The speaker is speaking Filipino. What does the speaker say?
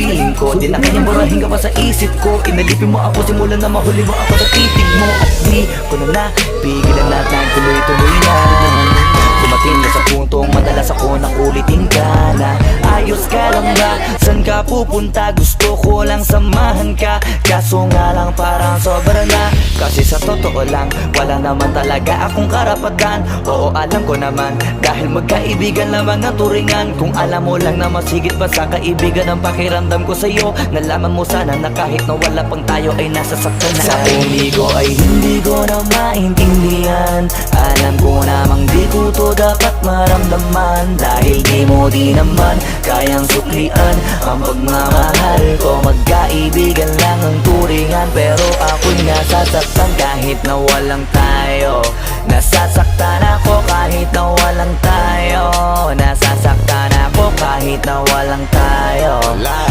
piling ko. Di na kanyang burahin ka pa sa isip ko. Inalipin mo ako simula na mahuli mo ako sa titig mo. At di ko na napigilan lahat ng tuloy-tuloy na. Dumating na sa puntong madalas ako nakulitin ka na. Ayos ka lang ba? San ka pupunta? Gusto ko lang samahan ka. Kaso nga lang parang sobra na. Kasi sa totoo lang, wala naman talaga akong karapatan. Oo, alam ko naman, dahil magkaibigan lamang ang turingan. Kung alam mo lang na masigit pa sa kaibigan ang pakiramdam ko sa'yo, nalaman mo sana na kahit na wala pang tayo ay nasasaktan na. Sa umigo ay hindi ko na maintindihan. Alam ko namang di ko to dapat maramdaman. Dahil di mo di naman kayang suklian ang pagmamahal ko. Magkaibigan lang ang turingan, pero ako'y nasasaktan kahit na walang tayo. Nasasaktan ako kahit na walang tayo. Nasasaktan ako kahit na walang tayo.